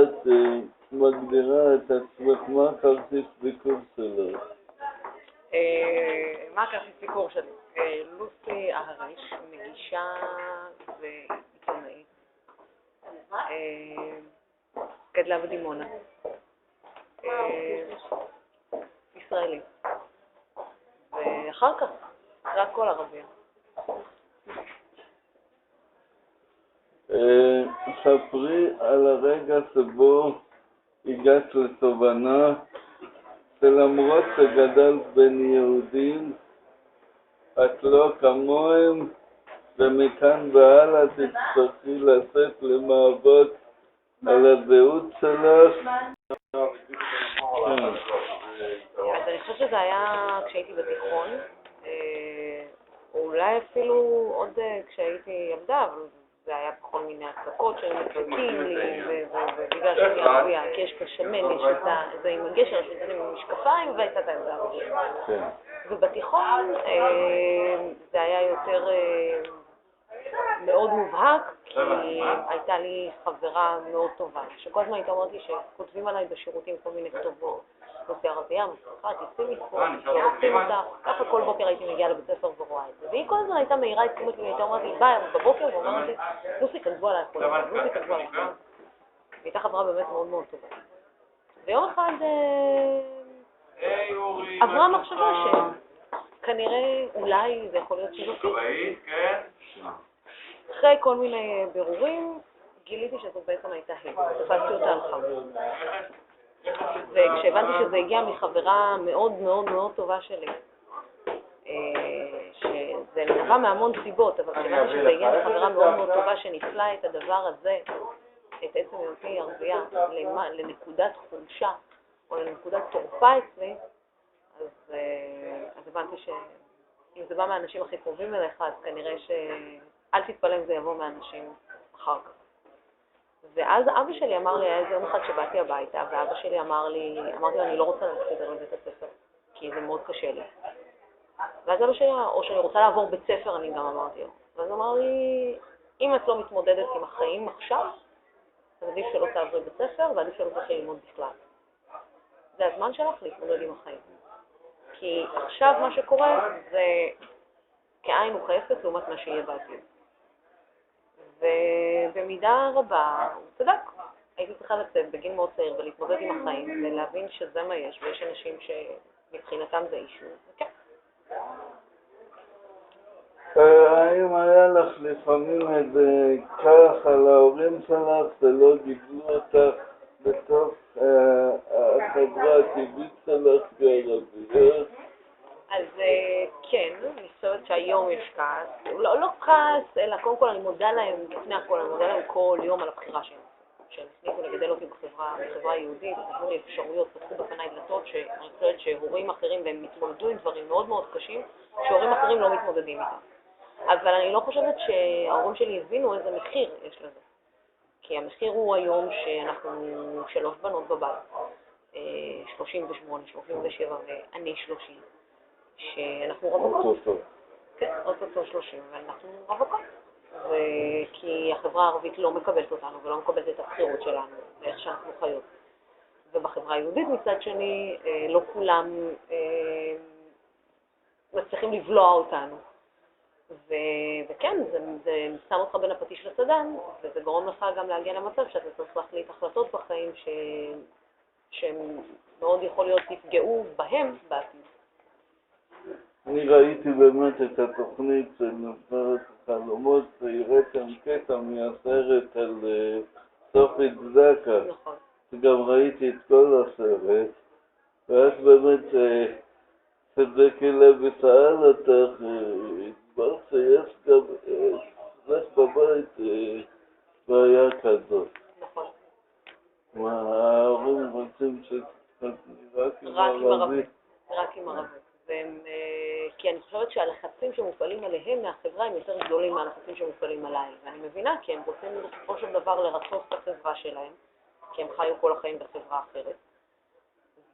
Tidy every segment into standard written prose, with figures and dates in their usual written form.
את מגדירה את עצמך, מה הכרטיס ביקור שלך? מה הכרטיס ביקור שלי? לוסי אהריש, מגישה ועיתונאית, גדלה בדימונה, ישראלי, ואחר כך, אחרי הכל ערבייה. ספרי על הרגע שבו הגעת לתובנה שלמרות שגדלת בין יהודים, את לא כמוהם, ומכאן והלאה תצטרכי לצאת למאבק על הזהות שלך. אז אני חושבת שזה היה כשהייתי בתיכון, או אולי אפילו עוד כשהייתי ילדה, אבל זה היה בכל מיני הצקות שמתפלטים לי, ובגלל שאני ערבייה, כי יש כשמן, יש את זה עם הגשר, יש את זה עם משקפיים, והייתה את העמדה. ובתיכון זה היה יותר מאוד מובהק, כי הייתה לי חברה מאוד טובה, שכל הזמן הייתה אומרת לי שכותבים עליי בשירותים כל מיני כתובות. נושא ערבייה, מסכה, תצאי מפה, לא רוצים אותך. ככה כל בוקר הייתי מגיעה לבית ספר ורואה את זה. והיא כל הזמן הייתה מהירה את תשומת לי, הייתה אומרת לי, ביי, בבוקר, ואומרת לי, לוסי, כתבו עליי חולה, לוסי, כתבו עליי חולה. הייתה חברה באמת מאוד מאוד טובה. ויום אחד עברה מחשבה שכנראה אולי זה יכול להיות שזאת. אחרי כל מיני בירורים, גיליתי שזאת בעצם הייתה היא. תפסתי אותה על חבר. וכשהבנתי שזה הגיע מחברה מאוד מאוד מאוד טובה שלי, שזה נבע מהמון סיבות, אבל כשהבנתי שזה הגיע מחברה מאוד מאוד טובה שניצלה את הדבר הזה, את עצם היותי ערבייה, לנקודת חולשה או לנקודת תורפה אצלי, אז הבנתי שאם זה בא מהאנשים הכי קרובים אליך, אז כנראה אל תתפלא אם זה יבוא מאנשים אחר כך. ואז אבא שלי אמר לי, היה איזה יום אחד שבאתי הביתה, ואבא שלי אמרתי לו, אני לא רוצה ללכת לבית הספר, כי זה מאוד קשה לי. ואז אבא שלי, או שאני רוצה לעבור בית ספר, אני גם אמרתי לו. ואז אמר לי, אם את לא מתמודדת עם החיים עכשיו, אז עדיף שלא תעברי בית ספר, ועדיף שלא תתחיל ללמוד בכלל. זה הזמן שלך להתמודד עם החיים. כי עכשיו מה שקורה זה כאין וכאפס לעומת מה שיהיה בעתיד. ובמידה רבה, הוא צדק. הייתי צריכה לצאת בגיל מאוד צעיר ולהתמודד עם החיים ולהבין שזה מה יש, ויש אנשים שמבחינתם זה אישו, וכן. האם היה לך לפעמים איזה כך על ההורים שלך שלא גידלו אותך בתוך החברה הטבעית שלך כערבייה? אז כן, אני חושבת שהיום יש כעס, לא כעס, אלא קודם כל אני מודה להם, לפני הכל אני מודה להם כל יום על הבחירה שלהם, שהם הסניקו לגדל אותי בחברה היהודית, נתנו לי אפשרויות, פתחו בפניי דלתות, שאני חושבת שהורים אחרים, והם מתמודדו עם דברים מאוד מאוד קשים, שהורים אחרים לא מתמודדים איתם. אבל אני לא חושבת שההורים שלי הבינו איזה מחיר יש לזה. כי המחיר הוא היום שאנחנו 3 בנות בבית, 38, 37 ואני 30. שאנחנו רווקות. כן, אותו 30, ואנחנו רווקות. כי החברה הערבית לא מקבלת אותנו ולא מקבלת את הבחירות שלנו ואיך שאנחנו חיות. ובחברה היהודית מצד שני, לא כולם מצליחים לבלוע אותנו. וכן, זה שם אותך בין הפטיש לסדן, וזה גורם לך גם להגיע למצב שאתה צריך להחליט החלטות בחיים שהם מאוד יכול להיות תפגעו בהם בעתיד. אני ראיתי באמת את התוכנית של נבחרת החלומות, והראיתם קטע מהסרט על סופי צדקה. נכון. וגם ראיתי את כל הסרט, ואז באמת צדקי לוי שאל אותך, הסברת שיש גם אצלך בבית בעיה כזאת. נכון. מה, ההורים רוצים רק עם ערבי? רק עם ערבי. כי אני חושבת שהלחצים שמופעלים עליהם מהחברה הם יותר גדולים מהלחצים שמופעלים עליי. ואני מבינה כי הם רוצים בסופו של דבר לרצות את החברה שלהם, כי הם חיו כל החיים בחברה אחרת.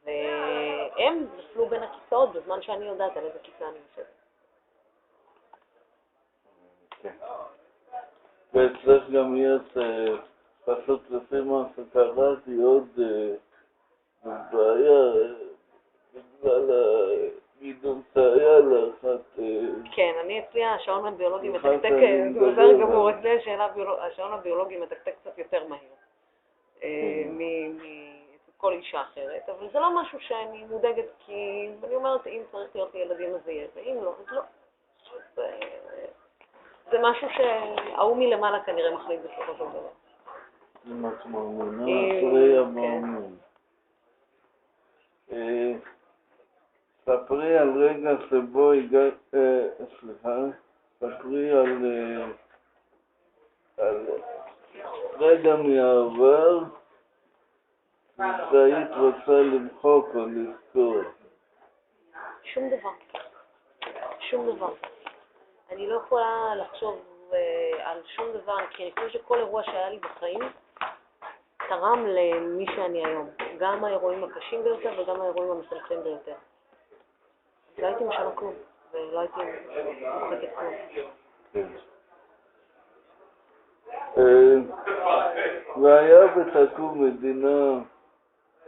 והם נפלו בין הכיסאות בזמן שאני יודעת על איזה כיסא אני יושבת. כן. ואצלך גם יש פשוט לפי מה שקראתי עוד בעיה בגלל הגידול שהיה לאחת. כן, אני אצלי השעון הביולוגי מתקתק, זה בסדר גמור, אצלי השעון הביולוגי מתקתק קצת יותר מהיר מכל אישה אחרת, אבל זה לא משהו שאני מודאגת, כי אני אומרת, אם צריך להיות לילדים אז יהיה, ואם לא, אז לא. זה משהו שההוא מלמעלה כנראה מחליט בסופו של דבר. אם את מאמינה, אחרי המאמין. ספרי על רגע שבו הגעת, ספרי על רגע מהעבר שהיית רוצה למחוק או לזכור. שום דבר. אני לא יכולה לחשוב על שום דבר, כי אני חושבת שכל אירוע שהיה לי בחיים תרם למי שאני היום. גם האירועים הקשים ביותר וגם האירועים המשמחים ביותר. לא הייתי משנה כלום, ולא הייתי מוחקת כלום. והיה ותקום מדינה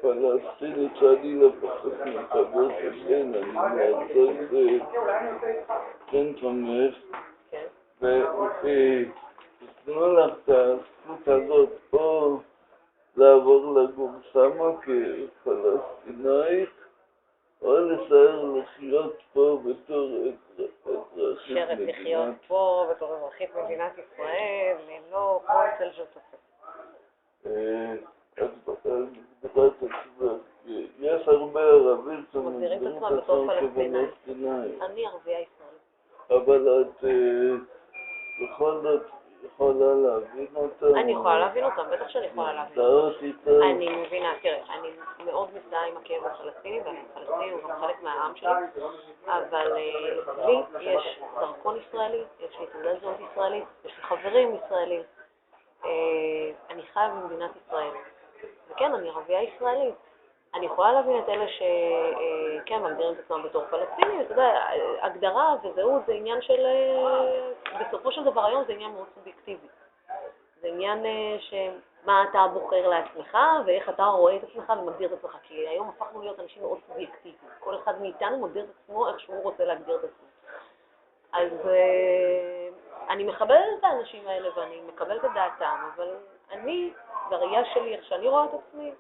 פלסטינית שאני לא פחות מקווה שכן, אני מהצד כן תומך, ותתנו לך את הזכות הזאת או לעבור לגור שמה כפלסטינאית, או לסער לחיות פה בתור אזרחית שרת לחיות פה בתור אזרחית מדינת ישראל, ללא כל צל של ספק. יש הרבה ערבים שמגדירים את עצמם בתור פלסטינאים. אני ערבייה ישראלית. אבל את בכל זאת יכולה להבין אותם? אני יכולה להבין אותם, בטח שאני יכולה להבין אותם. אני מבינה, תראה, אני מאוד מזדהה עם הכאב הפלסטיני, והפלסטיני הוא גם חלק מהעם שלי, אבל לי יש דרכון ישראלי, יש לי תעודת זהות ישראלית, יש לי חברים ישראלים. אני חיה במדינת ישראל. וכן, אני ערבייה ישראלית. אני יכולה להבין את אלה שכן מגדירים את עצמם בתור פלסטינים, אתה יודע, הגדרה וזהות זה עניין של, בסופו של דבר היום זה עניין מאוד סובייקטיבי. זה עניין שמה אתה בוחר לעצמך ואיך אתה רואה את עצמך ומגדיר את עצמך, כי היום הפכנו להיות אנשים מאוד סובייקטיביים. כל אחד מאיתנו מגדיר את עצמו איך שהוא רוצה להגדיר את עצמו. אז אני מכבדת את האנשים האלה ואני מקבלת את דעתם, אבל אני, בראייה שלי, איך שאני רואה את עצמי,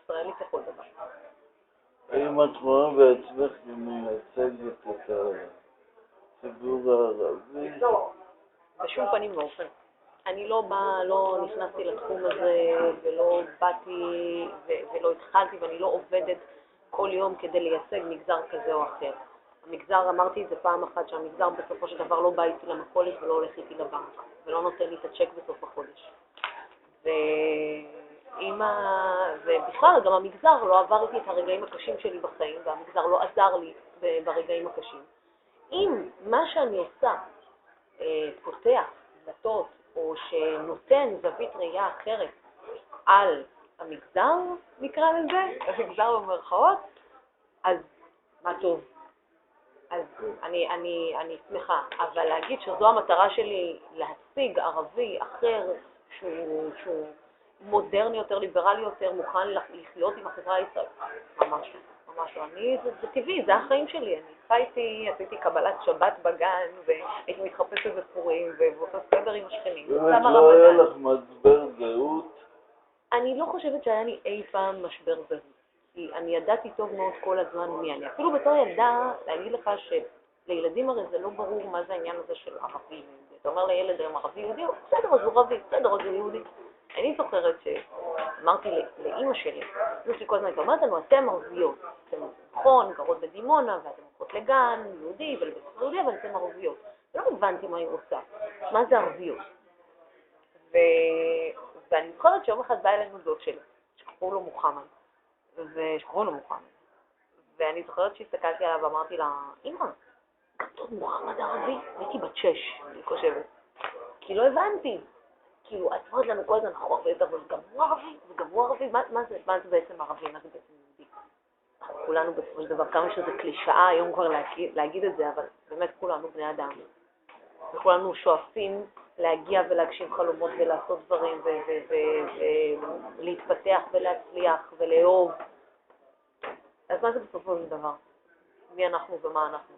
ישראלית לכל דבר. האם את רואה בעצמך ומייצגת את הציבור הערבי? בשום פנים ואופן. אני לא נכנסתי לתחום הזה ולא באתי ולא התחלתי ואני לא עובדת כל יום כדי לייצג מגזר כזה או אחר. המגזר, אמרתי את זה פעם אחת, שהמגזר בסופו של דבר לא בא איתי למכולת ולא הולך איתי לבנק ולא נותן לי את הצ'ק בסוף החודש. ובכלל גם המגזר לא עבר איתי את הרגעים הקשים שלי בחיים, והמגזר לא עזר לי ברגעים הקשים. אם מה שאני עושה פותח דלתות או שנותן זווית ראייה אחרת על המגזר, נקרא לזה, המגזר במרכאות, אז מה טוב. אז אני שמחה, אבל להגיד שזו המטרה שלי להציג ערבי אחר שהוא מודרני יותר, ליברלי יותר, מוכן לחיות עם החברה הישראלית. ממש לא. זה טבעי, זה החיים שלי. אני חייתי, עשיתי קבלת שבת בגן, והייתי מתחפשת בפורים, ועושה סדר עם השכנים. באמת לא היה לך משבר זהות? אני לא חושבת שהיה לי אי פעם משבר זהות. כי אני ידעתי טוב מאוד כל הזמן מי אני. אפילו בתור ילדה, להגיד לך שלילדים הרי זה לא ברור מה זה העניין הזה של ערבי. אתה אומר לילד היום ערבי יהודי, בסדר, אז הוא ערבי, בסדר, אז הוא יהודי. אני זוכרת שאמרתי לאמא שלי, אמא שלי כל הזמן אומרת לנו, אתם ערביות, אתם נכון, גרות בדימונה, ואתם הולכות לגן יהודי ולבית יהודי, אבל אתם ערביות. ולא הבנתי מה היא רוצה, מה זה ערביות. ואני זוכרת שיום אחד בא אלינו דוד שלי, שקראו לו מוחמד, ואני זוכרת שהסתכלתי עליו ואמרתי לה, אמא, גם דוד מוחמד ערבי? הייתי בת 6, אני חושבת. כי לא הבנתי. כאילו, את אומרת לנו כל הזמן נכון, אבל גם הוא ערבי, מה זה בעצם ערבי, מה זה בעצם יהודי? כולנו בסופו של דבר, כמה שזה קלישאה היום כבר להגיד את זה, אבל באמת כולנו בני אדם. וכולנו שואפים להגיע ולהגשים חלומות ולעשות דברים ולהתפתח ולהצליח ולאהוב. אז מה זה בסופו של דבר? מי אנחנו ומה אנחנו?